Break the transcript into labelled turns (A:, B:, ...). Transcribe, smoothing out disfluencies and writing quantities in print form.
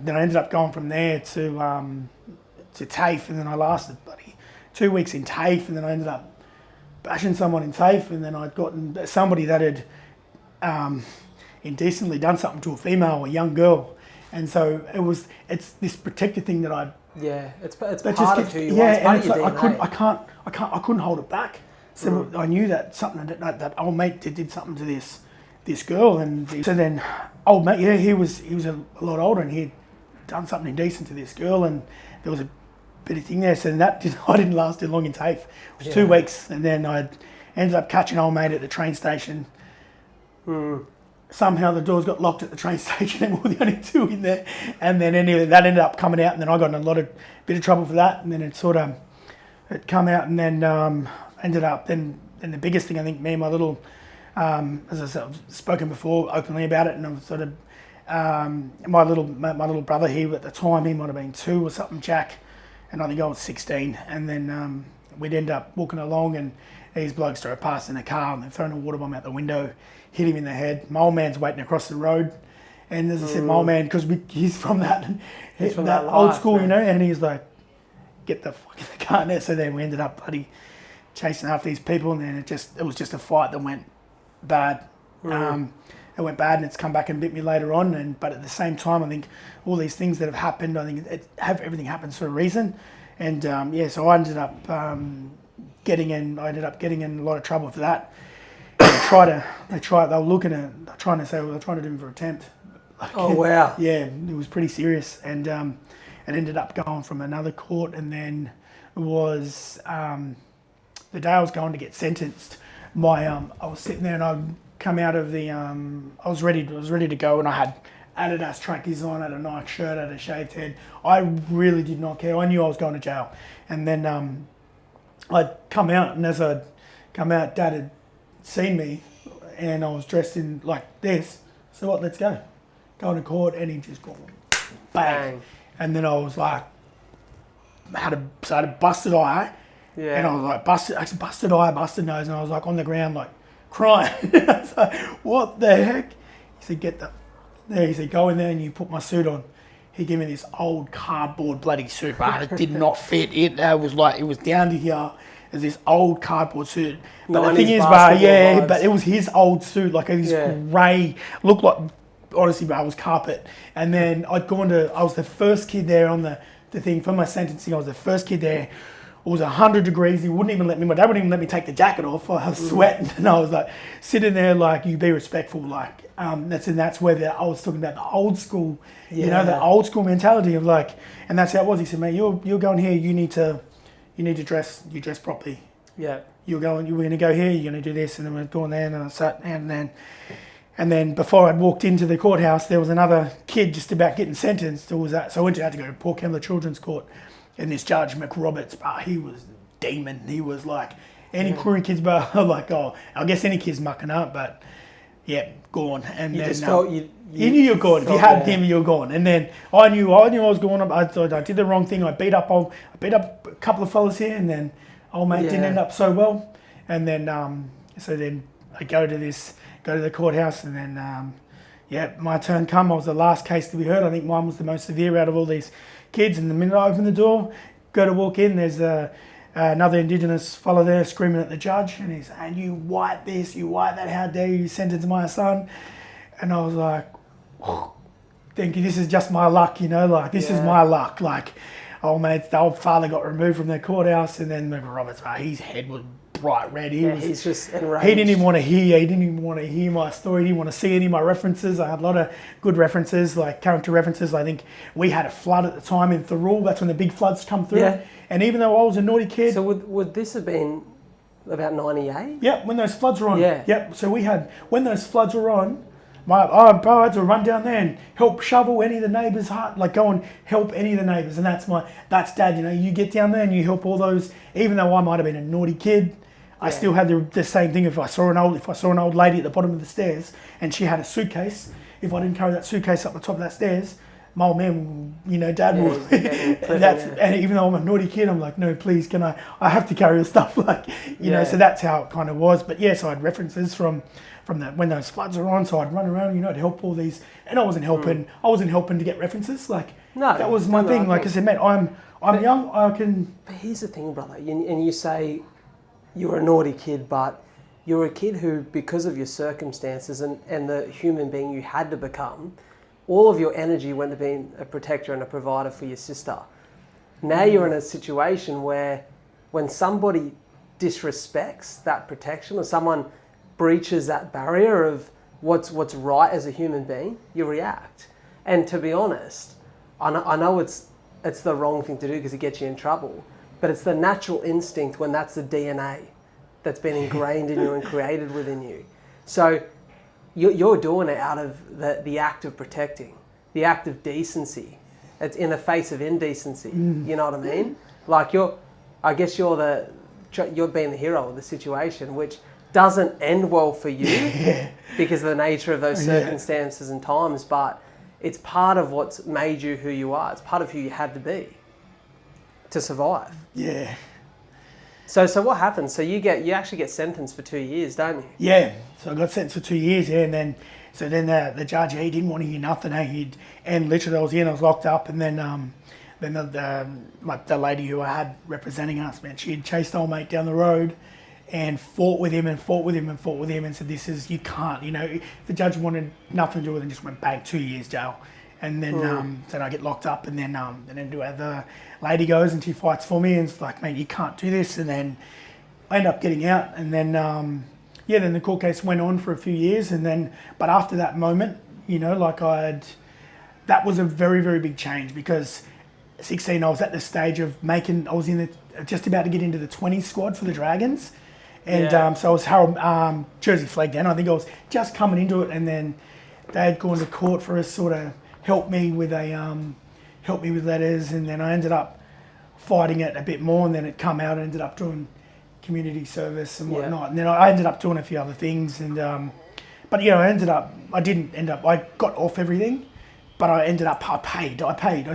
A: Then I ended up going from there to TAFE, and then I lasted 2 weeks in TAFE, and then I ended up bashing someone in TAFE, and then I'd gotten somebody that had indecently done something to a female, a young girl, and so it's this protected thing that I
B: it's part of who you are.
A: And it's like I couldn't hold it back. So I knew that something that old mate did something to this girl, and so then old mate, he was a lot older, and he'd done something indecent to this girl, and there was a bit of thing there. So I didn't last too long in TAFE. It was 2 weeks, and then I ended up catching old mate at the train station. Somehow the doors got locked at the train station, and we were the only two in there. And then anyway, that ended up coming out, and then I got in a bit of trouble for that. And then it come out, and then ended up then the biggest thing, I think, me and my little, as I said, I've spoken before openly about it, and I'm sort of my little brother, he at the time, he might have been 2 or something, Jack, and I think I was 16. And then we'd end up walking along, and these blokes drove past in a car, and they're throwing a water bomb out the window, hit him in the head. My old man's waiting across the road, and as I said, my old man, because he's from that old school, right? And he's like, get the fuck in the car now. So then we ended up bloody chasing after these people, and then it was just a fight that went bad. It went bad, and it's come back and bit me later on. But at the same time, I think all these things that have happened, I think everything happens for a reason. And so I ended up getting in a lot of trouble for that. They're trying to say, well, they're trying to do me for attempt.
B: Oh, wow.
A: Yeah, it was pretty serious. And it ended up going from another court, and then it was the day I was going to get sentenced. I was sitting there, and I'd come out of the I was ready to go, and I had Adidas trackies on, had a Nike shirt, had a shaved head. I really did not care. I knew I was going to jail. And then I'd come out, and as I'd come out, Dad had seen me, and I was dressed in like this. So what? Let's go. Going to court, and he just gone bang. And then I was like, I had a busted eye, and I was like busted eye, busted nose, and I was like on the ground like crying. I was like, what the heck? He said, he said, go in there and you put my suit on. He gave me this old cardboard bloody suit, but it did not fit. It was down to here. As this old cardboard suit. But the thing is, but it was his old suit, like this grey, looked like, honestly, but it was carpet. And then I was the first kid there on the thing for my sentencing. I was the first kid there. It was 100 degrees. My dad wouldn't even let me take the jacket off. I was sweating, and I was like sitting there, like, you be respectful, like that's where I was talking about the old school, the old school mentality of like, and that's how it was. He said, mate, you're going here. You need to dress properly. Yeah. We're going to go here, you're going to do this, and then we're going there, and then I sat, and then before I'd walked into the courthouse, there was another kid just about getting sentenced. So I had to go to Port Kembla Children's Court, and this Judge McRoberts, he was demon. He was like, any Koori kids, but like, I guess any kid's mucking up, but yeah, gone. And
B: you
A: then
B: just felt you
A: knew you were gone. If you had him, you were gone. And then I knew I was going. I thought I did the wrong thing. I beat up a couple of fellas here, and then old mate didn't end up so well. And then so then I go to the courthouse, and then my turn come. I was the last case to be heard. I think mine was the most severe out of all these kids. And the minute I open the door, go to walk in, there's another Indigenous fella there screaming at the judge, and he's saying, "You white this, you white that, how dare you sentence my son?" And I was like, thinking, this is just my luck, this is my luck. Like, the old father got removed from the courthouse, and then Roberts, his head was bright red.
B: He's just enraged.
A: He didn't even want to hear my story. He didn't want to see any of my references. I had a lot of good references, like character references. I think we had a flood at the time in Thurul. That's when the big floods come through. Yeah. And even though I was a naughty kid...
B: So would this have been about 98?
A: Yeah, when those floods were on.
B: Yeah.
A: Yep. So when those floods were on, I had to run down there and help shovel any of the neighbours' go and help any of the neighbours. And that's Dad, you get down there and you help all those, even though I might have been a naughty kid, I still had the same thing. If I saw an old lady at the bottom of the stairs and she had a suitcase, if I didn't carry that suitcase up the top of that stairs, my old man, Dad will. And even though I'm a naughty kid, I'm like, no, please, can I have to carry your stuff, so that's how it kind of was. But yes, I had references from when those floods were on. So I'd run around, you know, to help all these, and I wasn't helping. I wasn't helping to get references. Like
B: No,
A: that was my
B: no,
A: thing.
B: I
A: Like I
B: think-
A: said, mate, I'm young. I can.
B: But here's the thing, brother. And you say you were a naughty kid, but you're a kid who, because of your circumstances and the human being you had to become, all of your energy went to being a protector and a provider for your sister. Now you're in a situation where when somebody disrespects that protection or someone breaches that barrier of what's right as a human being, you react. And to be honest, I know it's the wrong thing to do because it gets you in trouble, but it's the natural instinct when that's the DNA that's been ingrained in you and created within you. So you're doing it out of the act of protecting, the act of decency. It's in the face of indecency. You know what I mean? Like you're being the hero of the situation, which doesn't end well for you because of the nature of those circumstances and times, but it's part of what's made you who you are. It's part of who you had to be to survive.
A: Yeah.
B: So what happens? So you actually get sentenced for 2 years, don't you?
A: Yeah. So I got sentenced for 2 years. Yeah, and then the judge, he didn't want to hear nothing. And literally I was locked up, and then the lady who I had representing us, man, she had chased old mate down the road and fought with him and said, you can't, you know, the judge wanted nothing to do with it and just went bang, 2 years jail. And then then I get locked up, and then the lady goes and she fights for me and it's like, mate, you can't do this. And then I end up getting out, and then then the court case went on for a few years, but after that moment, you know, like that was a very, very big change because 16, I was at the stage of just about to get into the 20 squad for the Dragons. And so I was Harold Jersey Flag then. I think I was just coming into it, and then they had gone to court for a sort of help me with letters, and then I ended up fighting it a bit more, and then it come out and ended up doing community service and whatnot. And then I ended up doing a few other things, and but you know, I got off everything, but I ended up I still paid.